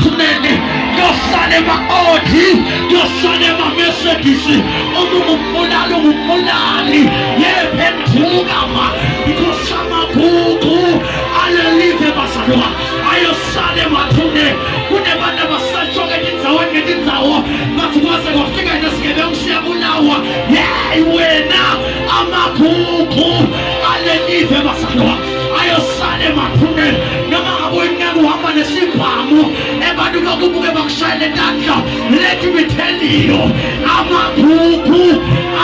emathuneni, yosala ema-odi, yosala ema-messages. Umubulali, umubulali, yephenduka ma, because amabhuku alelive basalwa ayosala emathuneni. Kunebantu abasatshoka ngendzawo bathi kwase kwafika nesigebengu siyabulawa. Yeyi wena, amabhuku alelive basalwa ayosala emathuneni. Noma ngabe unyaka uhamba nesibhamu abantu bakubuke bakushayele entandla, let me tell you, amabhuku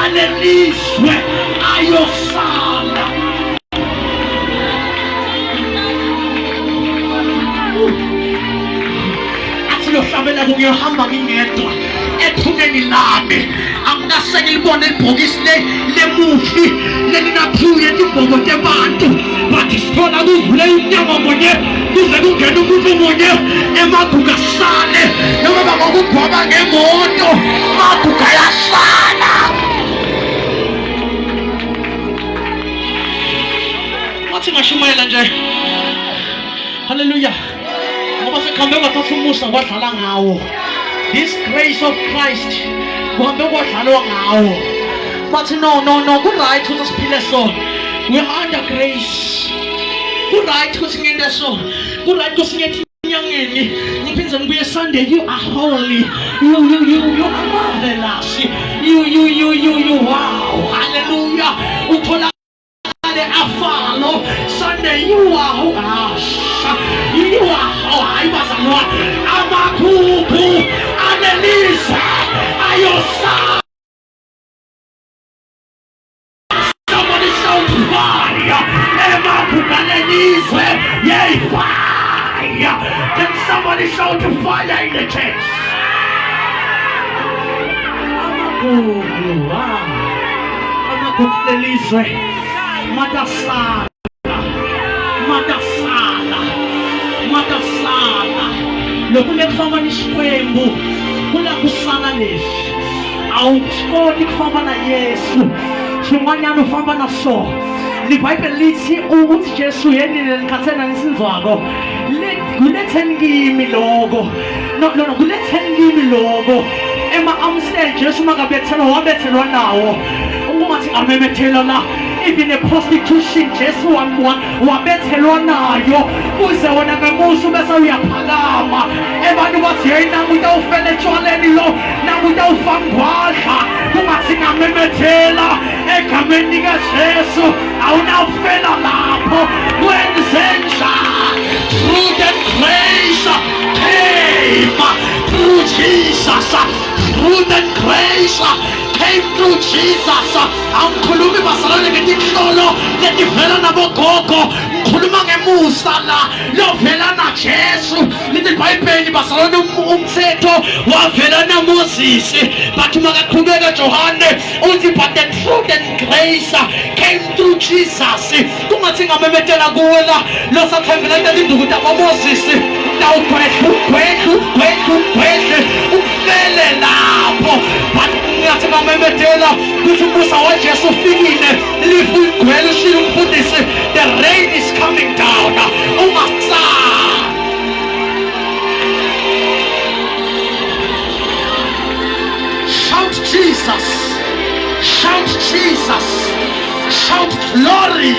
alelizwe ayosala. Yohlabela kuyohamba ngingedwa ethuneni lami, anginaseke libone ibhokisi lemufi lelinaphuye izibhoko zebantu, but sithola kuvule inyama munye kuze kungena umuntu munye emagugu asale. Noma bangakugwaba ngemoto, amagugu ayasala. Wathi ngashumayela nje, hallelujah. This grace of Christ, but no, good right to the so. We are under grace. Good right to sing in the song. Good right to sing it. Young Sunday, you are holy. You are marvelous. You, wow, hallelujah. Sunday, you are who you are I was a lot. Amakuku, Annalisa, Ayosa. Somebody shout fire. Emakuku, Annalisa, yay, fire. Can somebody shout fire in the church? Amakuku, Amakuku, Annalisa, Madasana. Lokule kufamba nisikwembu kula kusala lesi awukoni kufamba na Yesu swin'wanyana ufamba na so libhayibheli lithi ukuthi Jesu yenile likhathena nisinzwako kuletheni kimi loko no kuletheni kimi loko ema-amstel Jesu makabethelwa wabethelwa nawo ungathi amemethela la. Even a prostitution, Jesu wabethelwa nayo uze wona ngemuso bese uyaphakama. Abantu bathi hey namuta ufele etshwaleni lo, namuta ufangwadla, ungathi ngamemethela egameni likaJesu awunawufela lapho. Wenzenja through the grace came through Jesus, through the grace came through Jesus. Angikhulumi basalane ngetihlolo letivela nabogogo, ngikhuluma ngemusa la lovela na Jesu. Lithi iBhayibheli basalane umthetho wavela naMoses, but makaqhubeka Johane uthi but the truth and grace came through Jesus. Kungathi ngamemethela kuwe la losathembela induku kaMoses nawugwedle ufele lapho, but ngathi ngamemethela kuthi umusa waJesu ufikile lifu igcwele ushilo umfundisi, the rain is coming down. Shout Jesus, shout Jesus, shout glory,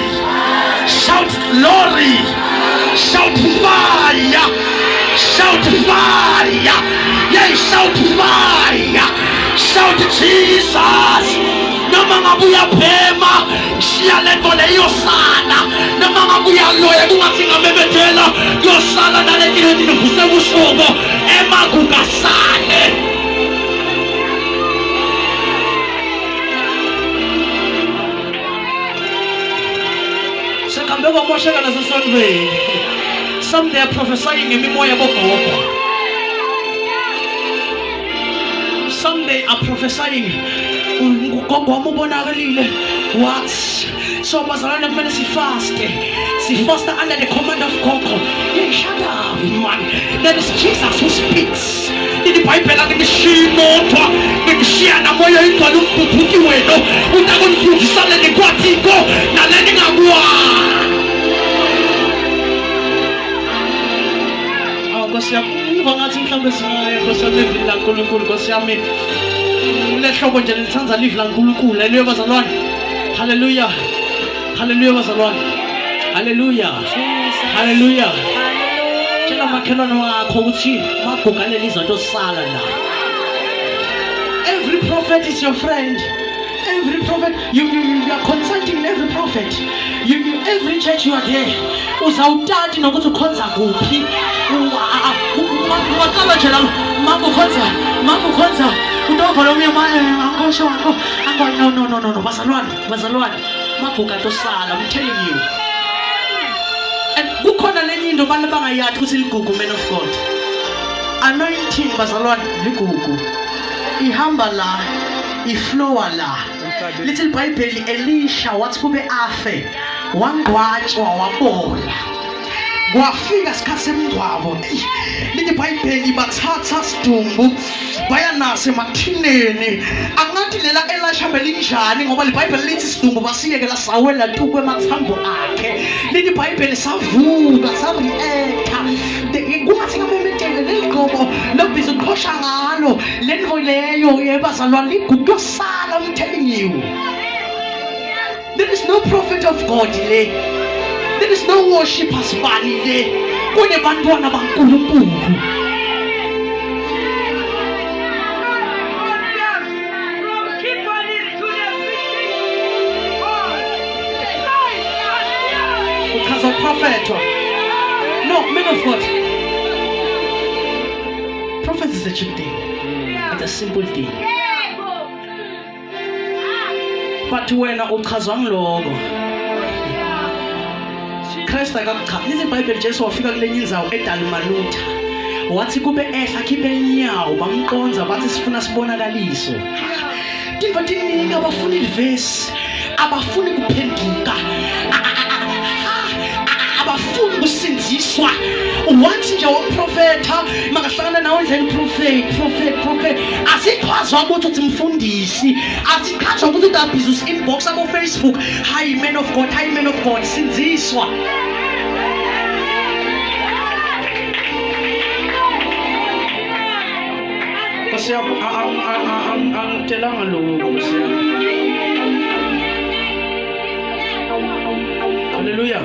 shout glory, shout fire, shout fire, yeah, shout fire, shout Jesus. Noma ngabuya phema shiya lento leyo sana, noma ngabuya loya kungathi ngamemethela yosala nalento ndivuse busuku emagugasane. Sekambeka mosheka nasesonweni. Some they are prophesying ngemimoya bogogo. Some they are prophesying ugogo wami ubonakalile what so bazalwane kumele sifaste under the command of gogo. Yeah, shut up man, that is Jesus who speaks. iBhayibheli akushiya imoto ngikushiya namoya ingcwele umphuphuki wena utakunifundisana nekwathiko naleni ngakwa Nkosi yami ngiva ngathi mhlawumbe singaya Nkosi yami livini laNkulunkulu Nkosi yami lehlobo nje lithanza livi laNkulunkulu haleluya bazalwane haleluya haleluya bazalwane haleluya haleluya tshela makhelwane wakho ukuthi magugalele izinto sala la. Every prophet is your friend. Every prophet, you are consulting every prophet. Every church you are there. Uzawutati nokuthi ukhonza kuphi. Ungaqala nje la makukhonza udova lo myama angosho wakho. No bazalwane. Maguga to sala, I'm telling you. And kukhona lenye into abantu bangayathi ukuthi ligugu man of God. Anointing bazalwane ligugu. Ihamba la, iflowa la. Little Bible Elisha wathi kube afe wangcwatshwa wabola kwafika isikhathi semngcwabo lithi Bible bathatha sidumbu bayanase emathineni angathi lela Elisha belinjani ngoba iBhayibheli lithi sidumbu basiyeke la sawela tu kwemathambo akhe lithi Bible savuka sareacta kwathi ngamomentele leligqobo lobhiza ukhosha ngalo lento leyo yebazalwane ligugu yosala. I'm telling you, there is no prophet of God le, there is no worshippers bani le, kune bantwana baNkulunkulu. Because of prophet, no man of God. Prophet is a cheap thing. It's a simple thing. But when uchazwa ngiloko Christ akakuchaza lezi Bible Jesu wafika kulenye inzawo eDalmanutha wathi kube ehla khiphe inyawo bamqonza bathi sifuna sibonakaliso Diva diningi abafuna iverse abafuna kuphenduka abafuna kusinziswa wathi nje woprofeta makahlangana nawe endleni prophet asichazwa ukuthi umfundisi asichazwa ukuthi da business inbox ako Facebook hi man of God sinziswa Nkosi angitelanga lokho Nkosi Hallelujah.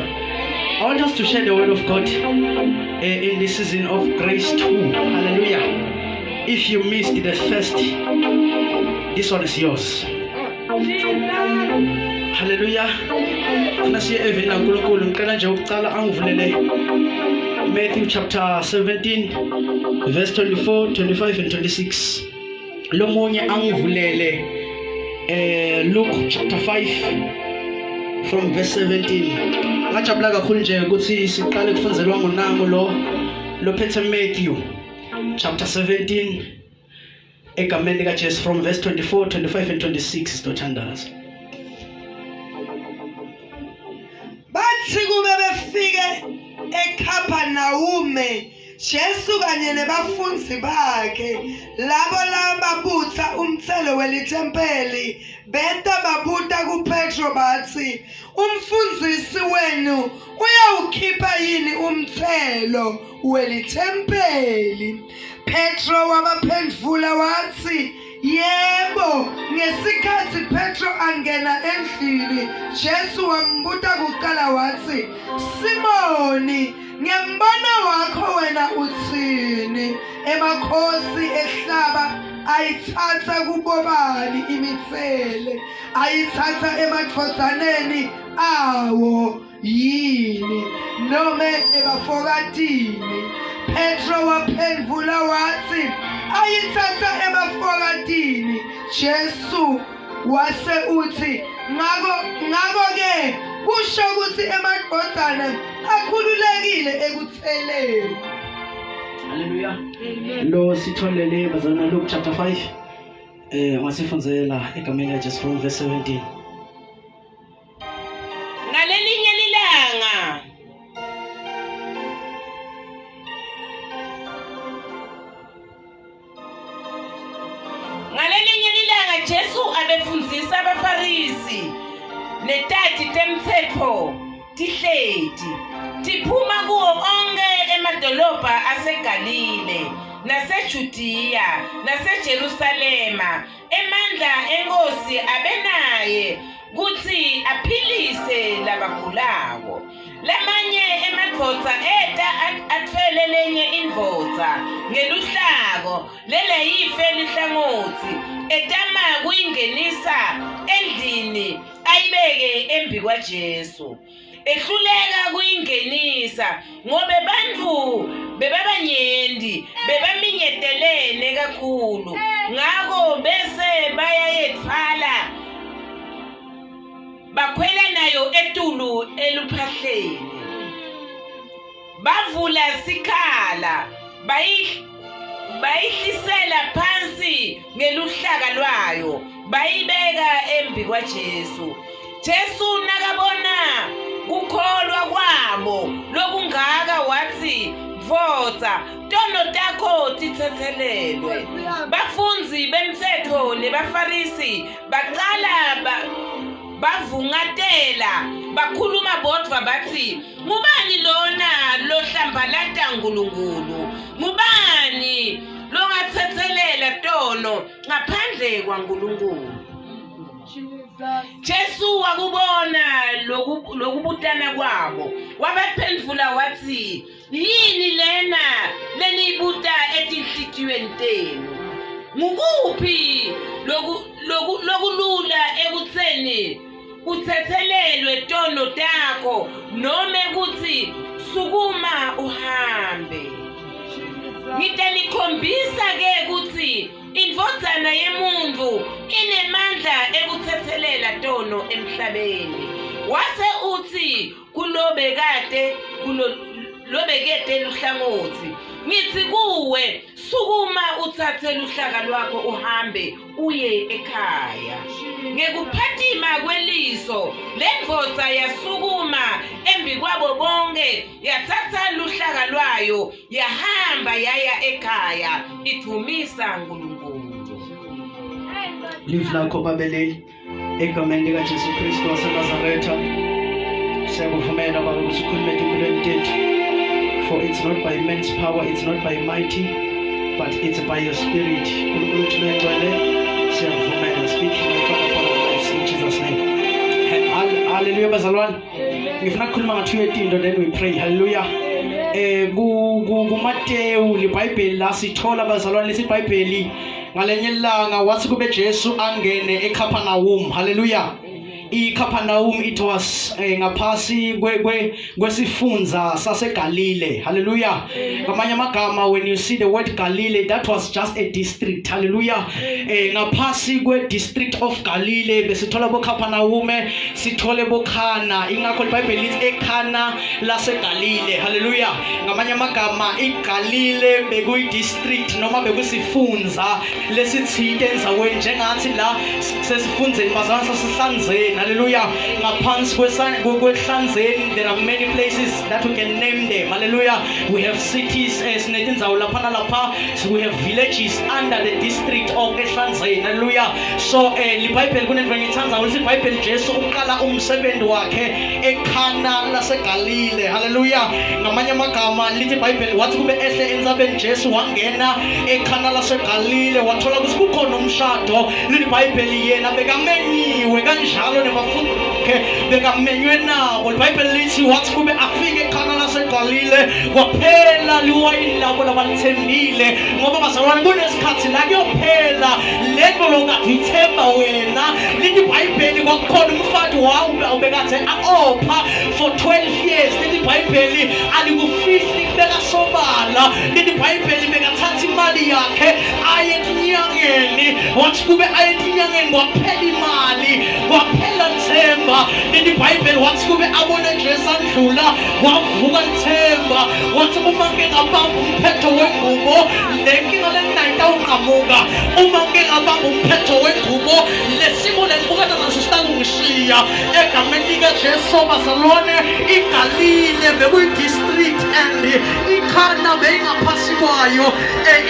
I want us to share the word of God in this season of grace too. Hallelujah. If you missed the first, this one is yours. Hallelujah. Matthew chapter 17, verse 24, 25 and 26. Lomonye angivulele Luke chapter 5 from verse 17. Ngajabula kakhulu nje ukuthi siqale kufunzelwa ngonango lo phethe Matthew chapter 17 egameni lika Jesu from verse 24, 25 and 26 sitothandaza. Bathi kube befike eKhaphanawume Jesu kanye nebafundisi bakhe labo babutha umthelo welithempeli benta babuta kuPetro bathi umfundisi wenu uyawukhipha yini umthelo welithempeli Petro wabaphendula wathi yebo ngesikhathi Petro angena endlini Jesu wambuta kuqala wathi Simoni ngembona wakho wena uthini emakhosi ehlaba ayithatha kubobani imithele ayithatha emadvodzaneni awo yini noma ebafokatini Petro waphendula wathi ayithatha ebafokatini Jesu wase uthi ngako ke kusho ukuthi emadvodzana akhululekile ekutheleni. Hallelujah. Lo sitholele bazana Luke chapter 5 ngasifunzela egameni la Jesu from verse 17. Ngalelinye lilanga Jesu abefundisa abaFarisi netati temthetho tihleti tiphuma kuwo onke emadolobha aseGalile naseJudiya naseJerusalema emandla enkosi abenaye kuthi aphilise labagulayo. Lamanye emadvodza eta atfele lenye indvodza ngeluhlako lele yife lihlangothi etama kuyingenisa endlini ayibeke embi kwaJesu. Ehluleka kuyingenisa ngobe bantfu bebabanyenti bebaminyetelene kakhulu ngako bese bayayetfala bakhwela nayo etulu eluphahleni bavula sikhala bayihlisela phansi ngeluhlaka lwayo bayibeka embi kwaJesu. Jesu nakabona kukholwa kwabo lokungaka wathi vodza tono takho tithethelelwe. Bafundzi bemtsetfo nebafarisi baqala bavungatela bakhuluma bodva bathi ngubani lona lohlambalata uNkulunkulu, ngubani longathethelela tono ngaphandle kwaNkulunkulu. Jesu wakubona lokubutana kwabo wabaphendvula wathi yini lena lenibuta etinhlitiyweni tenu, ngukuphi lokulula ekutseni uthethelelwe tono takho nome kuthi sukuma uhambe. Ngitanikhombisa ke kuthi indvodzana yemuntfu inemandla ekuthethelela tono emhlabeni. Wase uthi kulobekete luhlangothi ngithi kuwe sukuma uthathe luhlaka lwakho uhambe uye ekhaya. Ngekuphathima kweliso lendvodza yasukuma embi kwabo bonke yathatha luhlaka lwayo yahamba yaya ekhaya ithumisa uNkulunkulu. Live lakho babeleli egameni lika Jesu Kristu waseNazaretha siyakuvumela baba ukuthi ukhulume empilweni tethu. For it's not by man's power, it's not by mighty, but it's by your spirit. Speak in Jesus' name. Hallelujah, bazalwane. Ngifuna ukukhuluma ngathi uyetindo then we pray. Hallelujah. KuMateyu liBhayibheli la sithola bazalwane lesi iBhayibheli ngalenye ilanga wathi kube Jesu angene eKapanawum. Hallelujah. iCapernaum it was ngaphasi kwesifundza saseGalile. Hallelujah. Ngamanye amagama when you see the word Galilee, that was just a district. Hallelujah. Ngaphasi district of Galilee besithola boCapernaum sithole boKhana, ingakho iBhayibheli lithi eKhana laseGalile. Hallelujah. Ngamanye amagama iGalile bekuyidistrict noma bekusifundza lesithinte enzaweni njengathi la sesifundzeni bazalwane sasihlanzeni. Hallelujah. Ngaphansi kwehlanzeni there are many places that we can name them. Hallelujah. We have cities sinetindzawo lapha nalapha, we have villages under the district of ehlanzeni. Hallelujah. So liBhayibheli kunento engiyithandzayo ukuthi iBhayibheli Jesu uqala umsebenzi wakhe eKhana laseGalile. Hallelujah. Ngamanye amagama lithi iBhayibheli wathi kube ehle entsabeni Jesu wangena eKhana laseGalile wathola ukuthi kukhona umshado. LiBhayibheli yena bekamenyiwe kanjalo nebafundi bakhe bekamenywe nabo. iBhayibheli lithi wathi kube afike eKhana laseGalile waphela liwayini labo labalithembile. Ngoba bazalwane kunesikhathi la kuyophela lento longathi ithemba wena. Lithi iBhayibheli kwakukhona umfati wawo ubekade a-opha for 12 years. Lithi iBhayibheli alikufihli kubeka sobala. Lithi iBhayibheli bekathatha imali yakhe aye etinyangeni, wathi kube aye etinyangeni kwaphela imali kwaphela themba. Lithi iBhayibheli wathi kube abone Jesu andlula wavuka themba. Wathi uma ngingabamba umphetho wengubo lenkinga lenayita uqhamuka. Uma ngingabamba umphetho wengubo lesimo lenibukana naso sihlangene bayishiya egameni likaJesu bazalwane. iGalile bekuyi-district and iKhana beyingaphasi kwayo,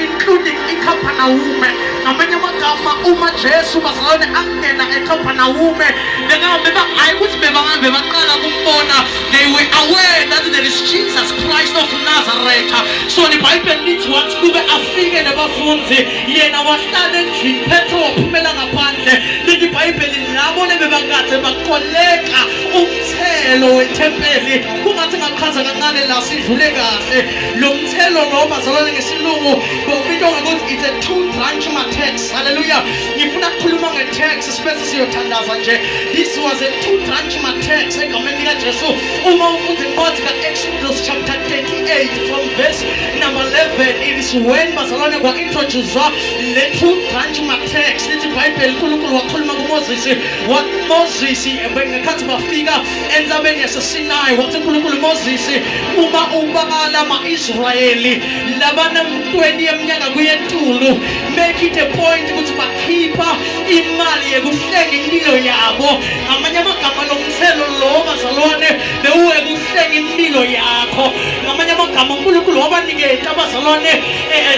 including iKhaphanawume. ngamanye amagama uma Jesu bazalwane angena eKhaphanawume bengabe hayi ukuthi bebangabe baqala kumbona, they were aware that there is Jesus Christ of Nazareth. So iBhayibheli lithi wathi kube afike nabafundi yena wahlala endlini, Petro waphumela ngaphandle. lithi iBhayibheli labo lebebakade baqoleka umthelo wethempeli. kungathi ngachaza kancane la sidlule kahle lo mthelo lo bazalwane ngesilungu kubizwa ngokuthi it's a two-DRANCHMA tax. Hallelujah. ngifuna ukukhuluma nge-tax bese siyothandaza nje. This was a two-DRANCHMA tax egameni likaJesu. uma ufunde incwadi ka-Exodus chapter 38 from verse number 11, it is when bazalwane kwa-introduce le two-DRANCHMA tax. lithi iBhayibheli uNkulunkulu wakhuluma kuMoses, Moses ngekhathi bafika enzabeni yaseSinayi wathi uNkulunkulu Moses, uma ubala ama-Israyeli labanam-20 eminyaka kuyentulu, make it a point ukuthi bakhipha imali yekuhlenga impilo yabo. ngamanye amagama lo mthelo lo bazalwane bewuwekuhlenga impilo yakho. ngamanye amagama uNkulunkulu wabanikeza abazalwane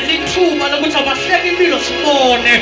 lithuba lokuthi abahlenga impilo sibone.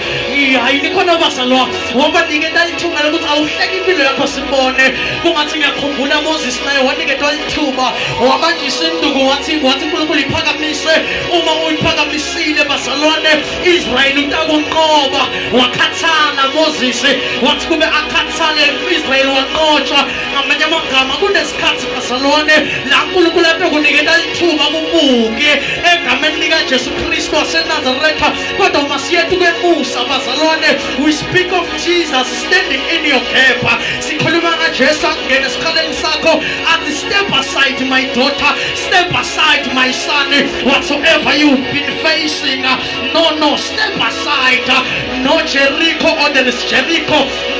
hayi nikhona bazalwa wabanikeza lithuba lokuthi awuhlenga impilo yakho sibone. kungathi ngiyakhumbula Moses naye wanikeza lithuba wabanjisa induku wathi uNkulunkulu iphakamise. uma uyiphakamisile bazalwane Israyeli utakunqoba. wakhathala Moses wathi kube akhathale Israyeli wanqotshwa. ngamanye amagama kunesikhathi bazalwane la uNkulunkulu ekunikeza lithuba kubuke egameni likaJesu Kristu waseNazaretha. kodwa uma siyethu kwemusa bazalwane, we speak of Jesus standing in your gap. sikhuluma ngaJesu angena esikhaleni sakho athi step aside my daughter, step aside my son, whatsoever you've been facing, no, step aside. no Jericho or there is Jericho,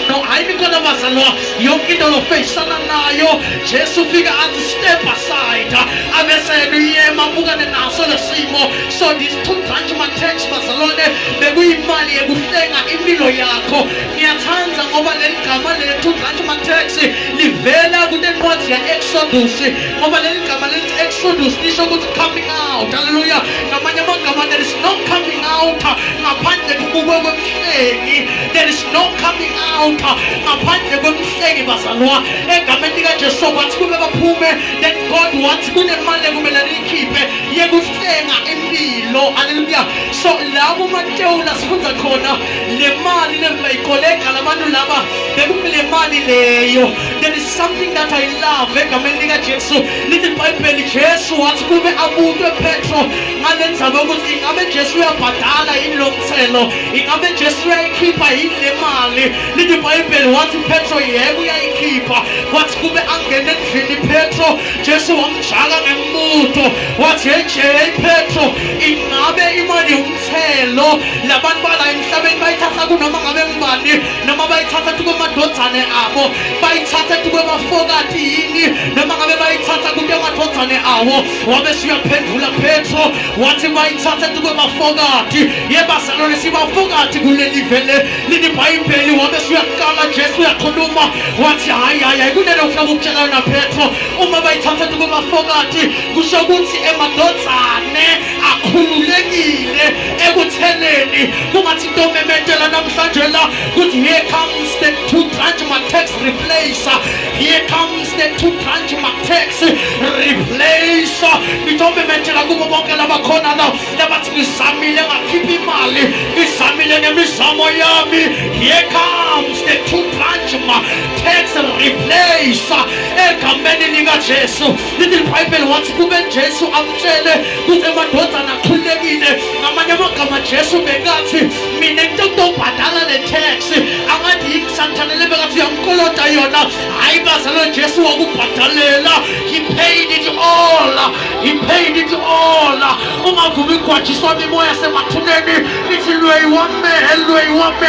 no ayikona bazalwa yonke into lofeyisana nayo Jesu fika athi step aside, abese uyema bukane naso lesimo. so this two-DRANCHMA tax bazalwane bekuyimali yekuhlenga impilo yakho. ngiyathanza ngoba leli gama le two-DRANCHMA tax livela kunencwadi ya-Exodus, ngoba leli gama lithi Exodus lisho ukuthi coming out. Hallelujah. ngamanye amagama there is no coming out ngaphandle kokubukwa kwemhlengi. there is no coming out ngaphandle kwemhlengi bazalwa egameni likaJesu. kwathi kube baphume, then God wathi kunemali ekumele niyikhiphe yekuhlenga impilo. Hallelujah. so labo Matewu la sifunda khona le mali lebayikoleka labantu laba bekumele mali leyo. there is something that I love egameni likaJesu. lithi iBhayibheli Jesu wathi kube abuzwe Petro ngale ndzaba ukuthi ingabe Jesu uyabhadala yini lo mthelo, ingabe Jesu uyayikhipha yini le mali. lithi iBhayibheli wathi Petro yebo uyayikhipha. wathi kube angene endlini Petro, Jesu wamjaka ngembuto wathi hey Petro, ingabe imali yomthelo labantu bala emhlabeni bayithatha kunoma ngabe ngubani, noma bayithatha kumadodana abo, bayithatha kumafokati yini, noma ngabe bayithatha kumadodana awo. wabe siyaphendula Petro wathi bayithatha kumafokati. yebazalwane sibafokati kuleli vele. lithi iBhayibheli wabe siyaqala Jesu uyakhuluma wathi hayi kunento ufuna ukutshela na Petro, uma bayithatha kumafokati kusho ukuthi emadodane akhululekile ekutheleni. kungathi into memetela namhlanje la ukuthi here comes the two-DRANCHMA tax replacer, here comes the two-DRANCHMA tax replacer. into memetela kubo bonke labakhona la labathi ngizamile ngakhipha imali, ngizamile ngemizamo yami. here comes the two-DRANCHMA tax replacer egameni likaJesu. lithi iBhayibheli wathi kube Jesu amtshele ukuthi emadodana akhululekile. ngamanye amagama Jesu bekathi mina ngizobhadala le tax. angathi yikusantanele bekathi uyamkolota yona. hayi bazalwane Jesu wakubhadalela. he paid it all, he paid it all. ungavumi ukugwajiswa mimoya semathuneni lithi lweyi wame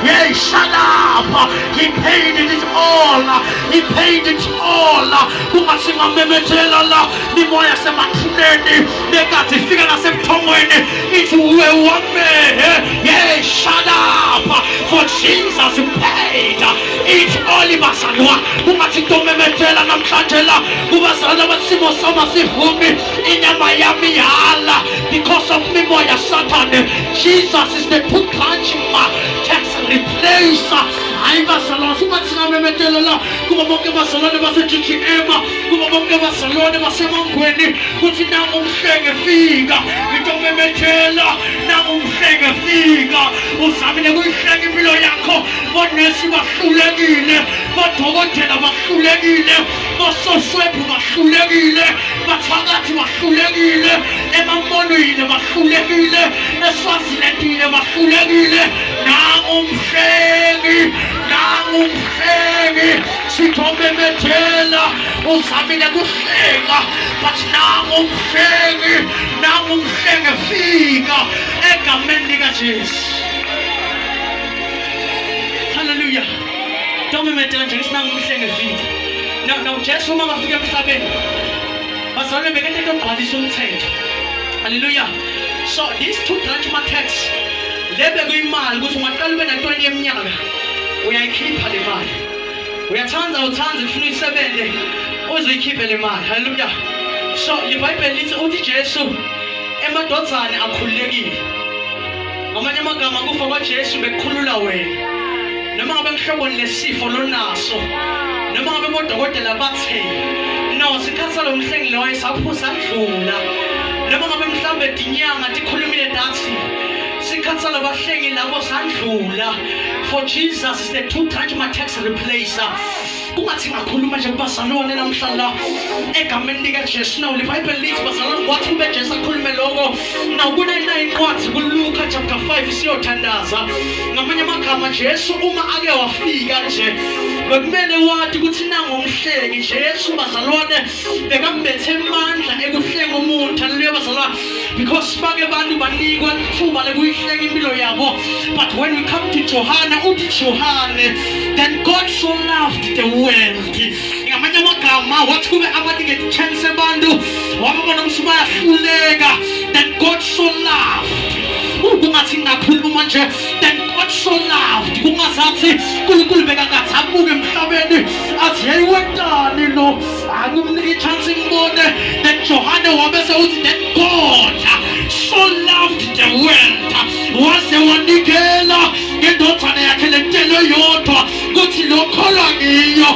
hey shut up. he paid it all, he paid it all. kungasingamemethela la mimoya semathuneni bekathi fika nasemthongweni ithi we wame hey shut up. up, for Jesus paid it all. Bazalwa ungathi ntomemethela namhlanje la kubazalwa basimo sama sivumi inyama yami yala because of mimoya Satan. Jesus is the two-DRANCHMA tax replacer. Hayi bazalwa ungathi namemetela la kuba bonke bazalwane base-GGM, kuba bonke bazalwane basemangweni kuthi nangu umhlenge fika ntomemethela, nangu umhlenge fika uzamile kuyihlenga impilo yakho. Bonesi bahlulekile, bodokotela bahlulekile, bososwebhu bahlulekile, bathakathi bahlulekile, emambonweni bahlulekile, eSwazilendile bahlulekile. Nangu umhlengi, nangu umhlengi, sitomemethela uzamile kuhlenga, but nangu umhlengi, nangu umhlengi fika egameni likaJesu. Hallelujah. Ntomemethela nje sinangu umhlenge fika. Now Jesu uma ngafika emhlabeni bazalwane bekade egcwalisa umthetho. Hallelujah. So these two-DRANCHMA tax lebe kuyimali ukuthi ungaqala ube na-20 eminyaka uyayikhipha le mali. Uyathanza uthanze ufuna uyisebenze uzoyikhiphe le mali. Hallelujah. So iBhayibheli lithi uthi Jesu emadodana akhululekile. Ngamanye amagama kufa kwaJesu bekukhulula wena. Noma ngabe mhloboni lesifo lonaso, noma ngabe bodokotela bathe no sikhatha lo mhlengi lo wayesaphuza adlula, noma ngabe mhlambe dinyanga tikhulumile dathi sikhatha lo bahlengi labo sandlula. For Jesus is the two-DRANCHMA tax replacer. Ungathi ngakhuluma nje kubazalwane namhlanje egameni likaJesu. Now iBhayibheli lithi bazalwane wathi ube Jesu akhulume lokho. Now kunena incwadi kuLuka chapter 5 siyothandaza. Ngamanye amagama Jesu uma ake wafika nje bekumele wathi ukuthi nangu umhlengi. Jesu bazalwane bekambethe amandla ekuhlenga umuntu. Hallelujah bazalwane, because bake bantu banikwa ithuba lekuyihlenga impilo yabo. But when we come to Johana, uthi Johane, then God so loved the world. Ngamanye amagama wathi kube abanike chance abantu wababona ukuthi bayahluleka. Then God so loved. Ungathi ngakhuluma nje, then God so loved. Kungazathi uNkulunkulu bekakathi abuke emhlabeni athi hey wentani lo akumnike chance ngibone. Then Johane wabese uthi then God so loved the world wase wanikela ngendodana yakhe lentelo yodwa kuthi lokholwa ngiyo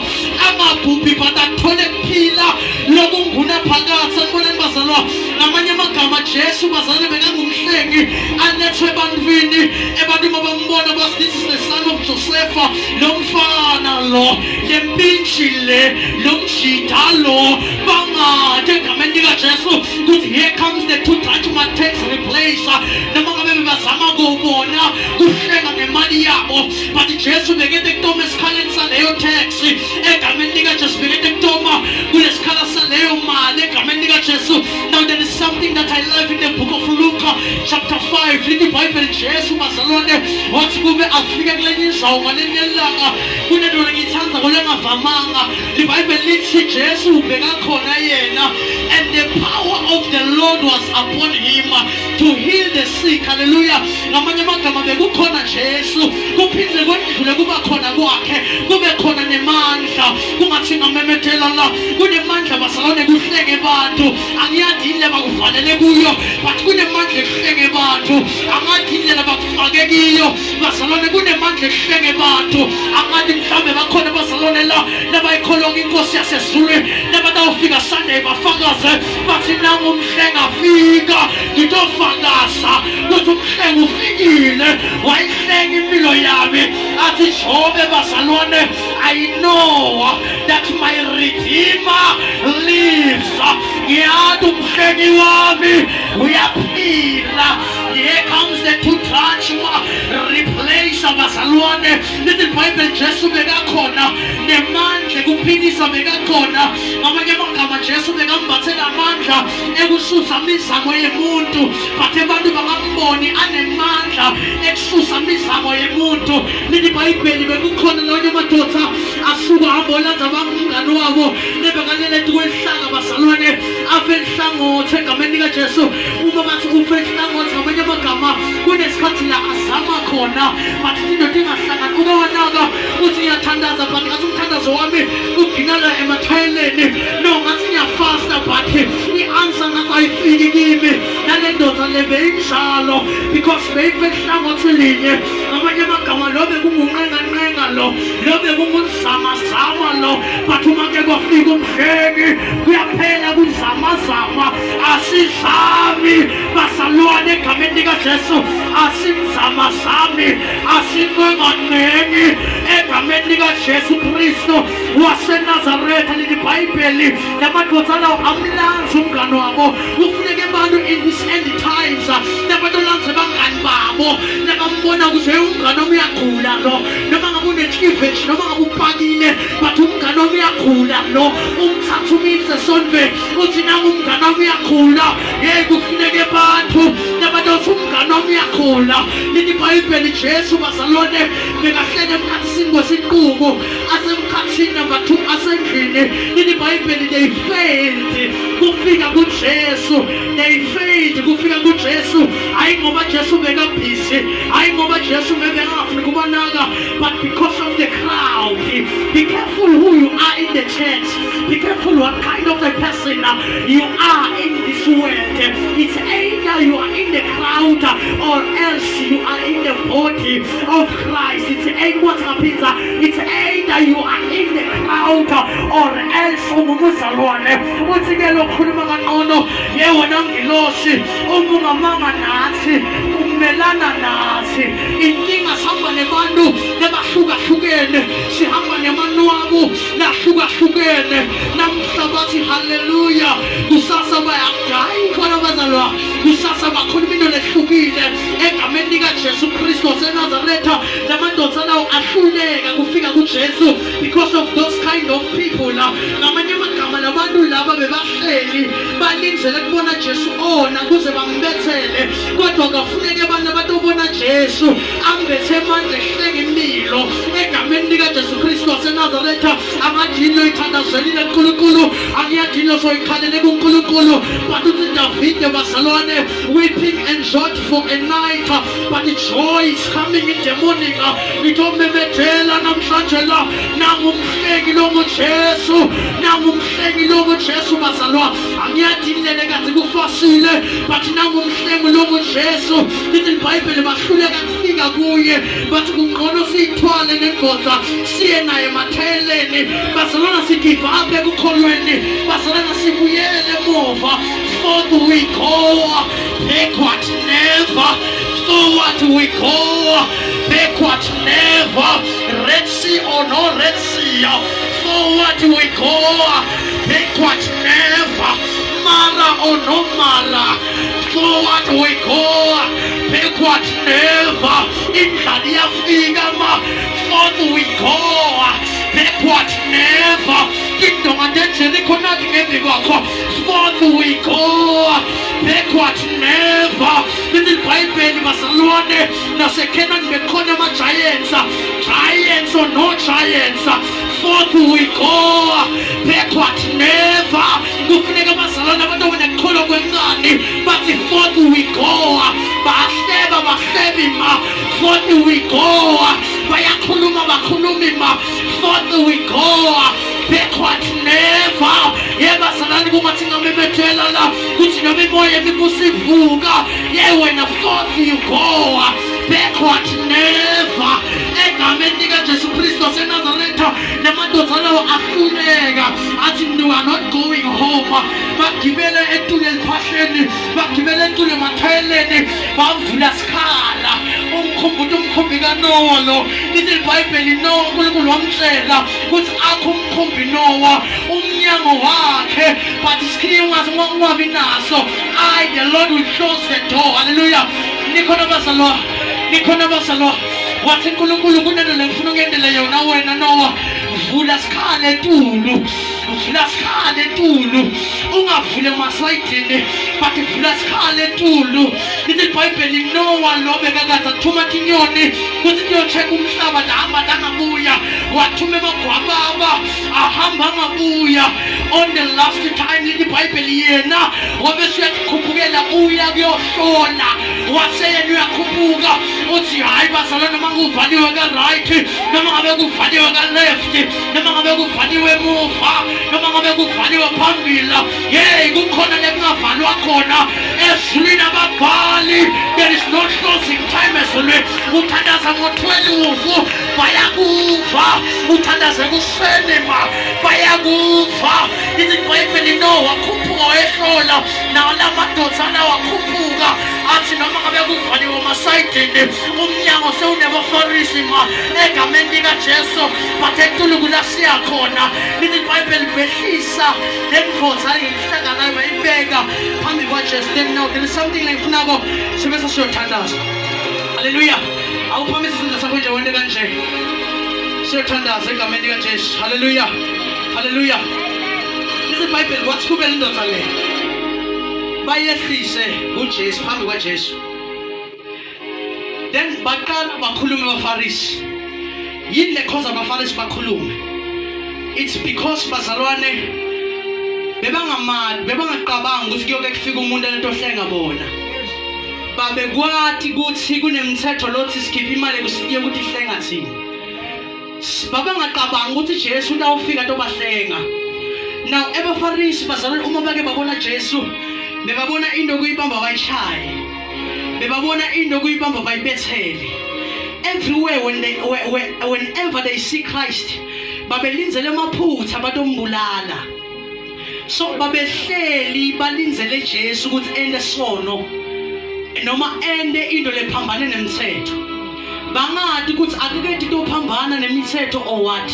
amabhubhi batathole kuphila lokunguna phakathi. Sanibonani bazalwa, ngamanye amagama Jesu bazalwane bekangumhlengi anethwe ebantwini. Ebantwini abambona bathi this is the son of Joseph, lo mfana lo, le mpintshi le, lo mjida lo, bangathi egameni likaJesu kuthi here comes the two-DRANCHMA tax replacer. Noma ngabe bazama kubona kuhlenga ngemali yabo, but Jesu bekade kutoma esikhaleni saleyo tax egameni likaJesu, bekade kutoma kulesikhala saleyo mali egameni likaJesu. Now there is something that I love in the book of Luke chapter 5. Lithi iBhayibheli Jesu bazalwane wathi kube afike kulenye indawo ngalenye ilanga kunento ngiyithanda kolengavamanga. iBhayibheli lithi Jesu bekakhona yena and the power of the Lord was upon him to heal the sick. Hallelujah. Ngamanye amagama bekukhona Jesu kuphinde kwendlule kuba khona kwakhe kube khona nemandla. Kungathi ngamemethela la kunemandla bazalwane kuhlenge abantu. Angiyazi indlela bakuvalele kuyo, but kunemandla ekuhlenge abantu. Angathi indlela bakufake kiyo bazalwane kunemandla ekuhlenge abantu. Angathi mhlambe bakhona bazalwane la labayikholonga inkosi yasezulwini labatawufika Sunday bafakaze bathi nangu umhlengi afika. Ngitofakaza ukuthi umhlengi ufikile wayihlenga impilo yami. Athi jobe bazalwane, I know that my Redeemer lives. Ngiyazi umhlengi wami uyaphila. Here comes the two-DRANCHMA replacer bazalwane. Lithi iBhayibheli Jesu bekakhona nemandla ekuphilisa bekakhona. Ngamanye amagama Jesu bekambathela amandla ekususa imizamo yemuntu, but abantu bangamboni anemandla ekususa imizamo yemuntu. Lithi iBhayibheli bekukhona lonke amadoda asuka ambolanza abangumngane wabo nebekalele kwelihlanga bazalwane afe ihlangothi egameni likaJesu. Uma bathi ufe ihlangothi ngamanye amagama kunesikhathi la azama khona but indoda ingahlangani ukawanaka uthi ngiyathandaza but ngathi umthandazo wami uginala emathayeleni no ngathi ngiyafasta but i-answer ngathi ayifiki kimi nale ndoda le beyinjalo because beyifehlangothi linye ngamanye amagama lo bekungunqenganqenga lo bekunguzamazama lo but uma ke kwafika uMhlengi kuyaphela kuzamazama asizami basalwane egameni likaJesu asimzamazami asinqenganqengi egameni likaJesu Kristu waseNazaretha lithi iBhayibheli lamadoda lawo amlanza umngane wabo kufuneka abantu in this end times nabantu lanze bangani babo nabambona ukuthi umngane uyagula lo noma ngabe une-cleavage noma ngabe upakile but umngane uyagula lo umthatha umise sonke uthi nangu umngane uyagula kufuneka abantu nabantu othi umngane uyagula lithi iBhayibheli Jesu bazalwane bekahlele emkhathini kwesiqubu asemkhathini number 2 asendlini lithi iBhayibheli they failed kufika kuJesu they failed kufika kuJesu hayi ngoba Jesu bekabhizi hayi ngoba Jesu bebengafuni kubanaka but because of the crowd. Be careful who you are in the church. Be careful what kind of a person you are in this world. It's either you are in the crowd or else you are in the body of Christ. It's what happens. It's either you are in the crowd or else umuzalwane uthi ke lokhuluma kangcono yewona ngilosi umungamanga nathi umelana nathi inkinga sihamba nebantu lebahlukahlukene sihamba nemanwabo lahlukahlukene namhla bathi haleluya kusasa bayagayi khona bazalwa kusasa bakhuluma into lehlukile egameni likaJesu Kristu waseNazaretha lamandoda lawo ahluleka kufika kuJesu because of those kind of people ngamanye amagama labantu laba bebahleli balindele kubona Jesu ona kuze bambethele kodwa kafuneke abantu abatobona Jesu ambethe manje ehlenge imilo egameni likaJesu Kristu waseNazaretha angajilo ithandazelile uNkulunkulu angiyajilo soyikhalele kuNkulunkulu but uthi Davide bazalwane weeping and joy for a night but the joy is coming in the morning litomemethela namhlanje la nangumhlengi lo nguJesu nangumhlengi lo nguJesu bazalwa angiyadinele kazi kufasile but nangumhlengi lo nguJesu lithi iBhayibheli bahluleka kufika kuye bathi kungcono siyithwale nendoda siye naye emathayeleni bazalwana sigive up ekukholweni bazalwana sibuyele emuva forward we go backward never forward we go backward never Red Sea or no Red Sea forward we go backward never Mara or no Mara forward we go backward never indlala iyafika forward we go backward never indonga ndenjela ikhona ngembi kwakho forward we go backward never lithi iBhayibheli bazalwane naseKenani bekhona giants or no giants forward we go backward never kufuneka bazalwane abantu abanekholwa kwencane bathi forward we go bahlebi ma forward we go bayakhuluma bakhulumi ma forward we go backward never yebazalwane kungathi ngamemethela la kuthi noma imoya ekusivuka wena forward you go backward never egameni likaJesu Kristu waseNazaretha lamadoda lawo ahluleka athi we are not going home bagibele etule eliphahleni bagibele etule emathayeleni bavula sikhala umkhumbi kaNowa lo lithi iBhayibheli Nowa uNkulunkulu wamtshela ukuthi akho umkhumbi Nowa umnyango wakhe but isikrini ungabi naso the Lord will close the door. Hallelujah. Nikhona bazalwa wathi uNkulunkulu kunento lengifuna ukuyendela yona wena Nowa vula sikhala etulu vula sikhala etulu ungavule emasayidini but vula sikhala etulu lithi iBhayibheli Noah lo bekakaza athuma inyoni kuthi iyocheck umhlaba ahamba angabuya wathuma emagwababa ahamba angabuya on the last time lithi iBhayibheli yena wabe suyakhuphukela uya kuyohlola waseyena uyakhuphuka uthi hayi bazalwane noma kuvaliwe ka right noma ngabe kuvaliwe ka left noma ngabe kuvaliwe emuva noma ngabe kuvaliwe phambili hey kukhona lekungavalwa khona ezulwini ababhali there is no closing time ezulwini uthandaza ngo-12 bayakuva uthandaze kusenema bayakuva lithi iBhayibheli Noah wakhuphuka wayehlola nawo la madodana wakhuphuka athi noma ngabe kuvaliwe emasayidini umnyango sewunebafarisi egameni likaJesu but etulu kula siyakhona lithi iBhayibheli behlisa lemvoza ngihlanganayo bayibeka phambi kwaJesu. Then now there is something like funako sibese siyothandaza. Hallelujah. Awuphamise isandla sakho nje wende kanje siyothandaza egameni likaJesu. Hallelujah. Hallelujah. Lithi iBhayibheli wathi kube indoda le bayehlise uJesu phambi kwaJesu. Then baqala bakhuluma abafarisi. Yini le cause abafarisi bakhulume? It's because bazalwane bebangaqabanga ukuthi kuyoke kufika umuntu entohlenga bona. Babekwathi ukuthi kunemithetho lothi sikhipha imali kusiye ukuthi ihlenga thina. Babangaqabanga ukuthi Jesu utawufika tobahlenga. Now abafarisi bazalwane uma bake babona Jesu bebabona into kuyibamba bayishaye. Bebabona into kuyibamba bayibethele. Everywhere whenever they see Christ babelinzele amaphutha batombulala. So babehleli balinzele Jesu ukuthi ende sono noma ende into lephambane nemithetho. Bangathi ukuthi akekho tophambana nemithetho or what.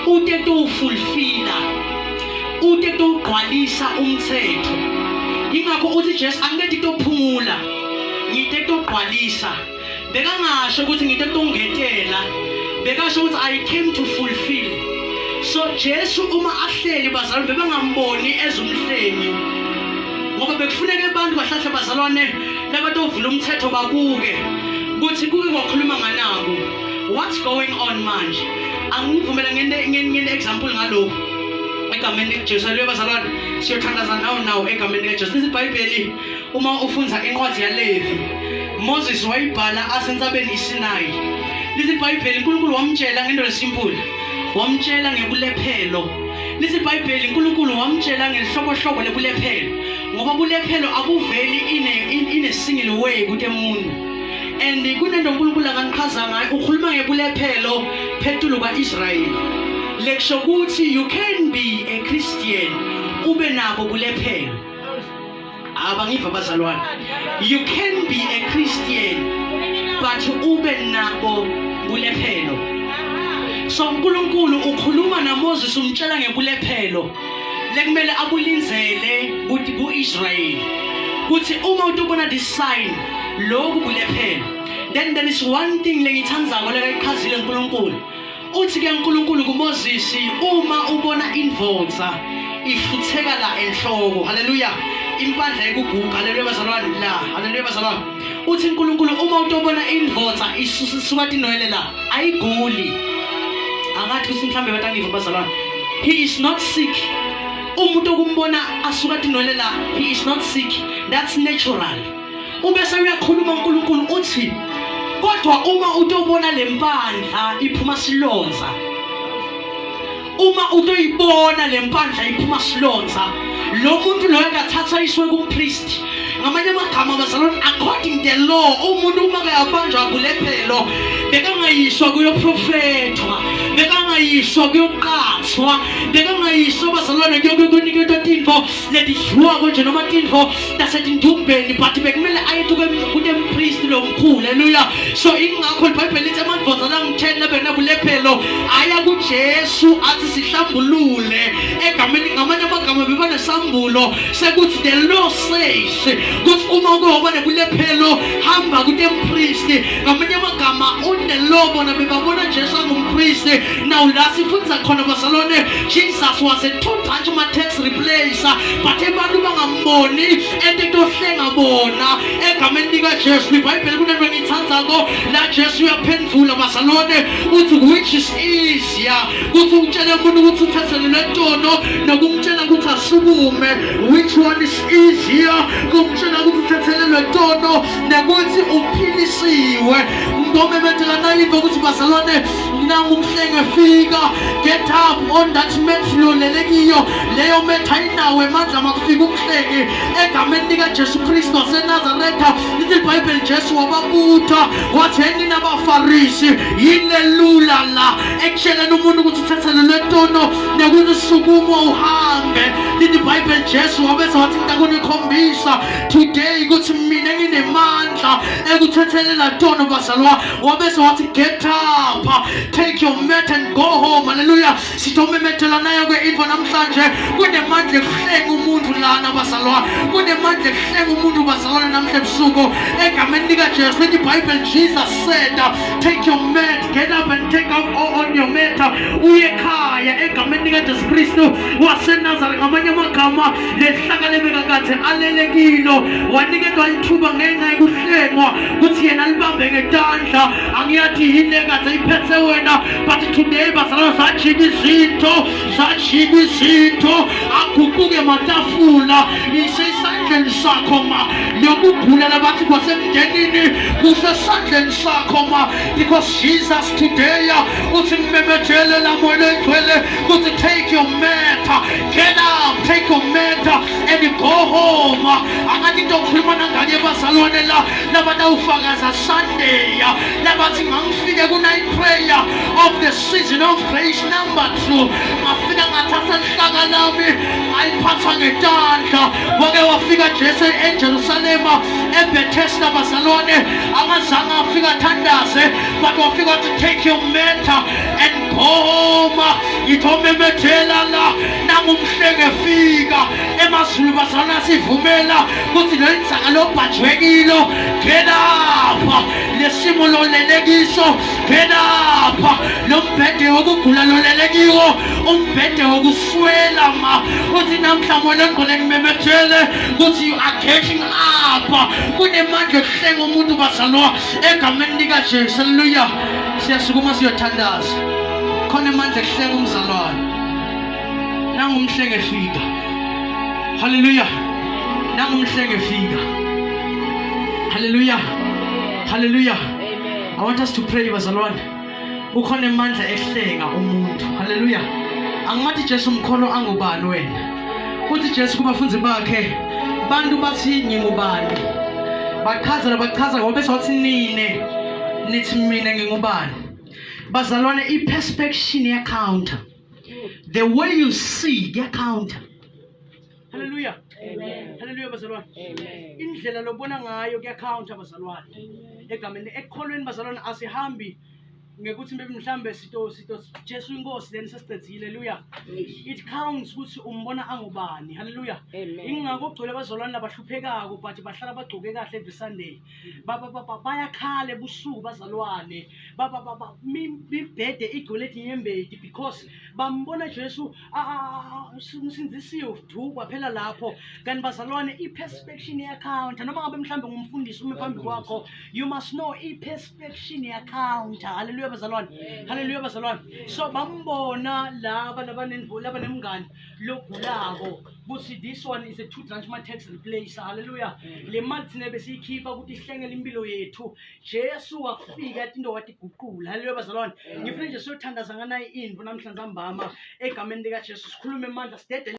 Ute to fulfilla. Ute to gcwalisa umthetho. Ingakho uthi Jesu angeke tophumula. Ngite to gcwalisa. Bekangasho ukuthi ngite to ngetela. Bekasho ukuthi I came to fulfill. So Jesu uma ahleli bazalwane bebangamboni ezumhlengi ngoba bekufuneka abantu bahlahla bazalwane labatovula umthetho babuke ukuthi kuke kwakhuluma nganabo what's going on manje. Angivumela ngene example ngalokho egameni likaJesu. Leyo bazalwane siyothandaza nawo egameni likaJesu. Lithi iBhayibheli uma ufunza incwadi yaLevi Moses wayibhala asentabeni iSinayi. Lithi iBhayibheli uNkulunkulu wamtshela ngento lesimpula wamtshela ngebulephelo. Lithi iBhayibheli uNkulunkulu wamtshela ngehlobo lebulephelo ngoba bulephelo abuveli in a single way kude umuntu. And kunento uNkulunkulu akanqhaza ngayo ukhuluma ngebulephelo phethulu kwaIsrayeli. Lekusho ukuthi you can be a Christian ube nabo bulephelo. Abangiva bazalwane. You can be a Christian but ube nabo bulephelo. So uNkulunkulu ukhuluma naMoses umtshela ngebulephelo lekumele abulinzele kuthi kuIsrayeli kuthi uma utubona this sign lokhu bulephelo. Then there is one thing lengithandzako lekayichazile uNkulunkulu uthi ke uNkulunkulu kuMoses uma ubona indvodza ifutheka la enhloko. Hallelujah. Impandla yekuguga. Hallelujah bazalwane la. Hallelujah bazalwane. Uthi uNkulunkulu uma utubona indvodza isuka tinoyele la ayiguli. Angathi usimhlambe batangiva bazalwane. He is not sick. Umuntu okumbona asuka tinolela he is not sick. That's natural. Ubese uyakhuluma uNkulunkulu uthi kodwa uma utobona lempandla iphuma silonza. Uma utoyibona lempandla iphuma silonza lo muntu lo engathatha iswe kumpriest. Ngamanye amagama bazalwane according the law umuntu uma kayabanjwa kulephelo bekangayishwa kuyoprofethwa bekangayishwa kuyoqathwa bekangayishwa bazalwane kuyokuniketwa tintfo letidliwako nje noma tintfo tasetindumbeni but bekumele aye kutempriest lo mkhulu. Haleluya. So ingakho iBhayibheli lithi amadvodza langithela benabulephelo aya kuJesu athi sihlambulule egameni ngamanye amagama bebanesambulo sekuthi the law says kuthi uma ukubona kulephelo hamba kutempriest ngamanye amagama unelobo na bebabona Jesu angumpriest. Now la sifundza khona bazalwane, Jesus was a two-DRANCHMA tax replacer, but abantu bangamboni into ohlenga bona egameni lika Jesu. iBhayibheli kunento engithandzako la Jesu uyaphendvula bazalwane uthi which is easier, kuthi utshele umuntu ukuthi uthathele lentono nokumtshela ukuthi asukume. Which one is easier, kumtshela ukuthi uthathele lentono nokuthi uphilisiwe. Ngomemethela nayive ukuthi bazalwane unguMhlengi fika, get up on that mat lolelekiyo leyo mat ayinawo emandla makufika uMhlengi egameni lika Jesu Kristu waseNazaretha. Lithi iBhayibheli Jesu wababutha wathi yini nabaFarisi yini lula la ekutsheleni umuntu ukuthi uthathele lentono nokuthi sukuma uhambe. Lithi iBhayibheli Jesu wabese wathi ngikukhombisa today ukuthi mina nginemandla ekuthathele lentono bazalwa. Wabese wathi get up, take your mat and go home. Hallelujah. Sitomemethela nayo ke info namhlanje kunemandla ekuhlenga umuntu lana bazalwa, kunemandla ekuhlenga umuntu bazalwa namhlanje ebusuku egameni lika Jesu. Lithi iBhayibheli Jesus said take your mat, get up and take out on your mat uye ekhaya egameni lika Jesu Kristu waseNazaretha. Ngamanye amagama lehlaka lebekakade alelekilo waniketwa ithuba ngenxa yokuhlengwa kuthi yena libambe ngetandla. Angiyathi yini ekade iphethe wena, but today bazalwa sajika izinto aguquke matafula isesandleni sakho ma. Lokugula labathi kwasemndenini kusesandleni sakho ma, because Jesus today uthi ngimemethele lamoya egcwele kuthi take your mat, get up, take your mat and go home. Angathi into okhuluma ngake bazalwane la labantu ufakaza Sunday labathi ngangifike ku night prayer of the season of grace number 2 ngafika ngathatha ihlaka lami ayiphatha ngetandla. Wake wafika Jesu eJerusalema eBethesda bazalwane, angazange afika thandaze but wafika to take your mat and go home. Ngithomemethela la nanguMhlengi efika emazulu bazalwane sivumela kuthi lensaka lobhajwekilo get up, lesimo lolelekiso get up, lombhede wokugula lolelekiwo umbhede wokuswela ma uthi namhlanje lengqole ngimemethele kuthi you are getting up. Kunemandla ekuhlenga umuntu bazalwa egameni lika Jesu. Hallelujah. Siyasukuma siyothandaza, khona amandla ekuhlenga umzalwane. NanguMhlengi efika. Hallelujah. NanguMhlengi efika. Hallelujah. Hallelujah. I want us to pray bazalwane. Ukhona amandla ehlenga umuntu. Hallelujah. Angimathi Jesu umkholo angubani wena. Uthi Jesu kubafunzi bakhe bantu bathi ngingubani, bachaza ngoba besothi nine nithi mina ngingubani. Bazalwane iperspective yacounter, the way you see yacounter. Hallelujah. Amen. Hallelujah bazalwane. Amen. Indlela lobona ngayo kuyacounter bazalwane. Egameni ekholweni bazalwane asihambi ngekuthi mhlawumbe sito Jesu inkosi then sesicedzile. Hallelujah. It counts ukuthi umbona angubani. Hallelujah. Ingakho kugcwele bazalwane abahluphekako but bahlala bagcoke kahle every Sunday. Bayakhala ebusuku bazalwane. Ibhede igcwele inyembedi because bambona Jesu umsinzisiwe udukwa phela lapho. Kanti bazalwane iperspective yaccount noma ngabe mhlawumbe ngumfundisi ume phambi kwakho, you must know iperspective yaccount. Hallelujah bazalwane. Hallelujah bazalwane. So bambona laba nemngani logulako kuthi this one is a two-DRANCHMA tax replacer. Hallelujah. Le mali thina besiyikhipha ukuthi ihlengele impilo yethu. Jesu wafika yathi into wathi guqula. Hallelujah bazalwane. Ngifuna nje siyothandaza nganayi info namhlanje ambama egameni lika Jesu sikhulume amandla sidede